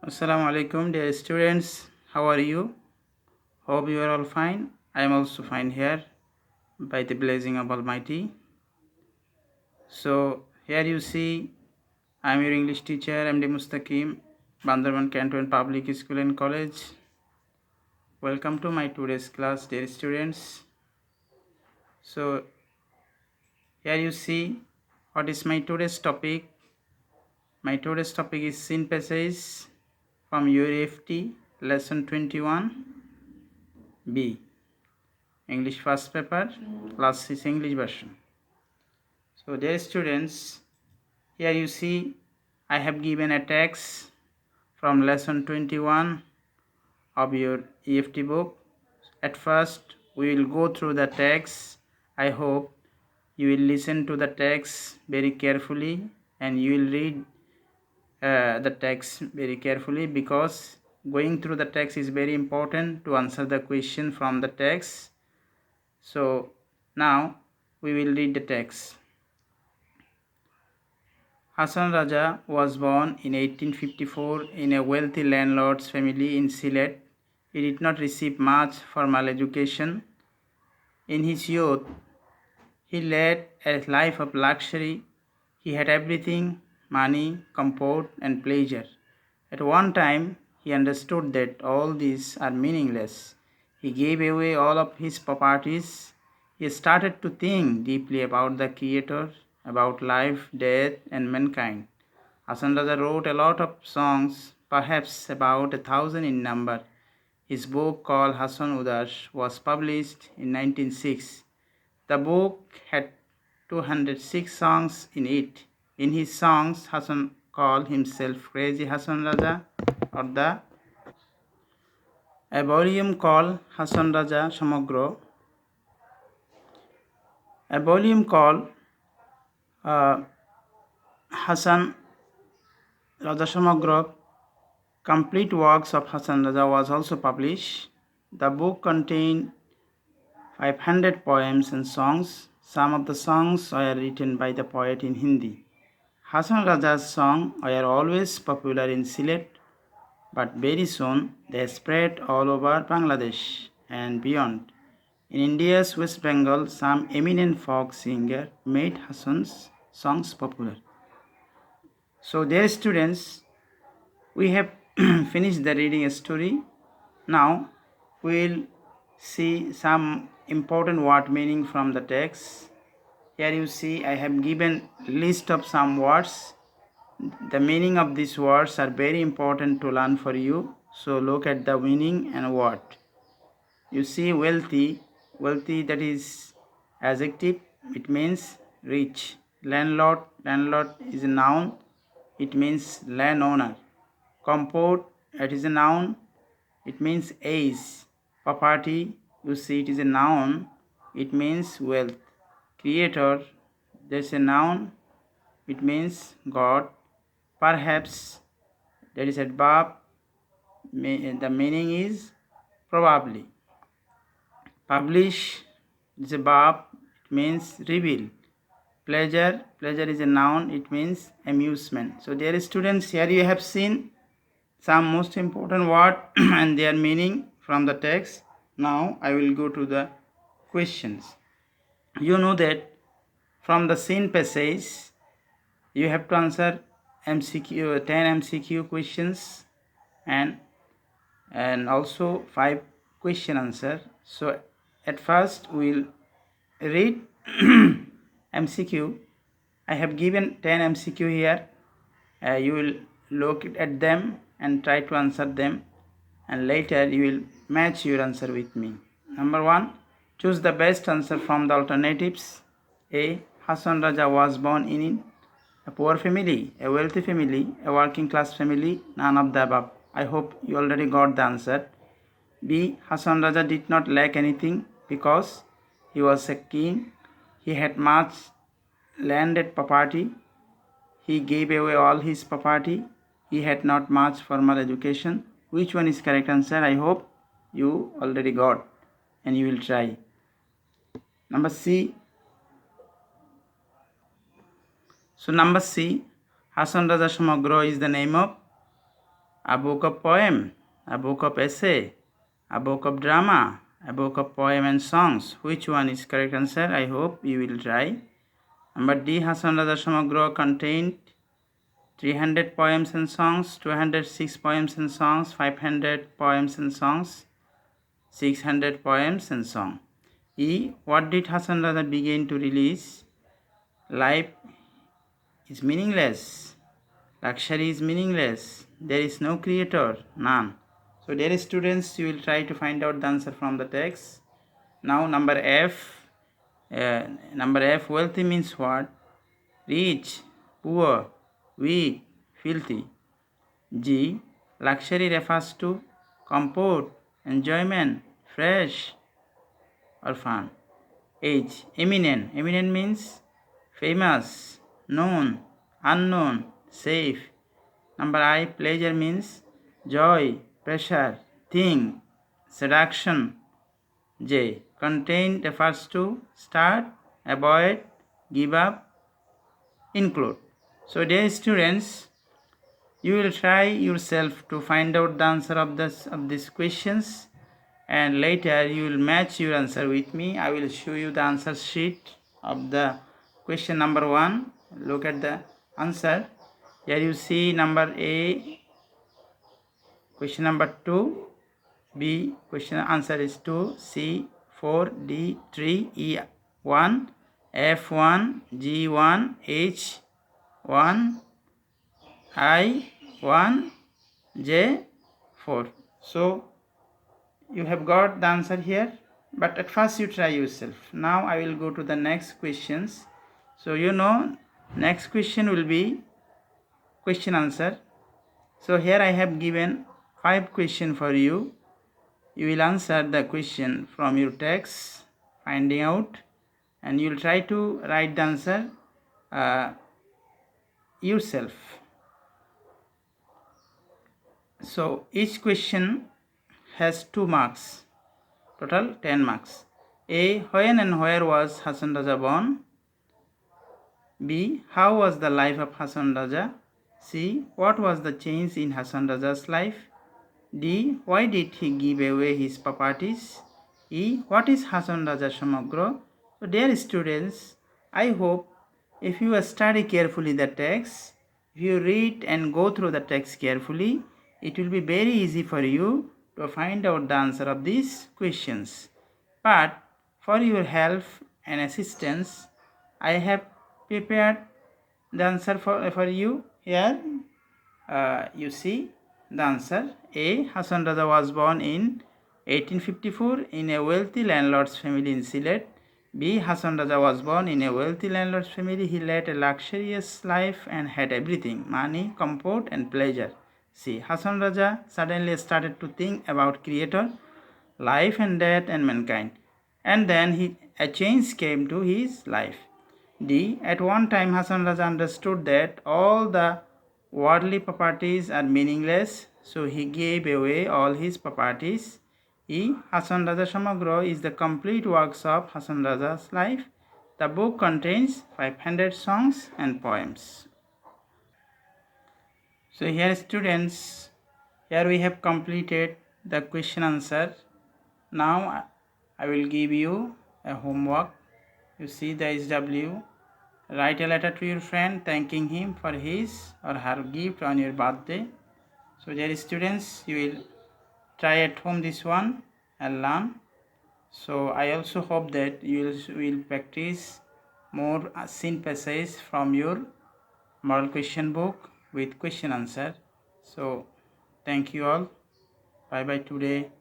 Assalamu alaikum, dear students. How are you? Hope you are all fine. I am also fine here by the blessing of Almighty. So, here you see, I am your English teacher, MD Mustaqim, Bandarban Canton Public School and College. Welcome to my today's class, dear students. So, here you see, what is my today's topic? My today's topic is Scene Passage from UFT, Lesson 21B. English first paper, class 6 English version. So dear students, here you see I have given a text from lesson 21 of your EFT book. At first we will go through the text. I hope you will listen to the text very carefully and you will read the text very carefully, because going through the text is very important to answer the question from the text. So now we will read the text. Hassan Raja was born in 1854 in a wealthy landlord's family in Sylhet. He did not receive much formal education. In his youth, he led a life of luxury. He had everything: money, comfort, and pleasure. At one time, he understood that all these are meaningless. He gave away all of his properties. He started to think deeply about the Creator, about life, death, and mankind. Hassan Raja wrote a lot of songs, perhaps about 1,000 in number. His book, called Hassan Udas, was published in 1906. The book had 206 songs in it. In his songs, Hassan called himself Crazy Hassan Raja, or a volume called Hassan Raja Samagro. A volume called Hassan Raja Samagro, Complete Works of Hassan Raja, was also published. The book contained 500 poems and songs. Some of the songs were written by the poet in Hindi. Hassan Raja's songs were always popular in Sylhet, but very soon they spread all over Bangladesh and beyond. In India's West Bengal, some eminent folk singers made Hassan's songs popular. So, dear students, we have finished the reading story. Now, we will see some important word meaning from the text. Here you see I have given list of some words. The meaning of these words are very important to learn for you. So look at the meaning and word. You see wealthy, that is adjective, it means rich. Landlord is a noun, it means landowner. Comfort, it is a noun, it means age. Property, you see it is a noun, it means wealth. Creator, there's a noun, it means God. Perhaps, that is adverb, the meaning is probably. Publish is a verb, it means reveal. Pleasure is a noun, it means amusement. So dear students, here you have seen some most important word and their meaning from the text. Now I will go to the questions. You know that from the scene passage you have to answer MCQ 10 MCQ questions and also 5 question answer. So at first we will read MCQ. I have given 10 MCQ here. You will look at them and try to answer them, and later you will match your answer with me. Number 1, choose the best answer from the alternatives. A. Hassan Raja was born in a poor family, a wealthy family, a working class family, none of the above. I hope you already got the answer. B. Hassan Raja did not lack anything because he was a king. He had much landed property. He gave away all his property. He had not much formal education. Which one is correct answer? I hope you already got and you will try. Number C. So number C, Hassan Raja Samagro is the name of a book of poem, a book of essay, a book of drama, a book of poem and songs. Which one is correct answer? I hope you will try. Number D, Hasan Raja Samagra contained 300 poems and songs, 206 poems and songs, 500 poems and songs, 600 poems and songs. E, what did Hasan Raja begin to release? Life is meaningless. Luxury is meaningless. There is no creator, none. So dear students, you will try to find out the answer from the text. Now number F. Wealthy means what? Rich, poor, weak, filthy. G, luxury refers to comfort, enjoyment, fresh or fun. H, eminent. Eminent means famous, known, unknown, safe. Number I, pleasure means joy, pleasure, thing, seduction. J, contain refers to start, avoid, give up, include. So dear students, you will try yourself to find out the answer of these questions, and later you will match your answer with me. I will show you the answer sheet of the question number 1. Look at the answer. Here you see number A, question number 2, B, question answer is 2, C 4, D 3, E 1, F 1, G 1, H 1, I 1, J 4. So you have got the answer here, but at first you try yourself. Now I will go to the next questions. So you know, next question will be question answer. So here I have given 5 questions for you. You will answer the question from your text, finding out, and you will try to write the answer yourself. So each question has 2 marks, total 10 marks. A, when and where was Hasan Raja born? B, how was the life of Hasan Raja? C, what was the change in Hasan Raja's life? D, why did he give away his properties? E, what is Hasan Raja Samagra? So dear students, I hope if you study carefully the text, if you read and go through the text carefully, it will be very easy for you to find out the answer of these questions. But for your help and assistance, I have prepared the answer for you. Here you see the answer. A, Hasan Raja was born in 1854 in a wealthy landlord's family in Sylhet. B, Hasan Raja was born in a wealthy landlord's family. He led a luxurious life and had everything: money, comfort and pleasure. C, Hasan Raja suddenly started to think about creator, life and death and mankind, and then a change came to his life. D, at one time Hasan Raja understood that all the worldly properties are meaningless, so he gave away all his properties. E, Hasan Raja Samagra is the complete works of Hasan Raja's life. The book contains 500 songs and poems. So here students, here we have completed the question answer. Now I will give you a homework. You see the SW. Write a letter to your friend thanking him for his or her gift on your birthday. So dear students, you will try at home this one and learn. So I also hope that you will practice more scene passages from your model question book with question answer. So thank you all. Bye bye today.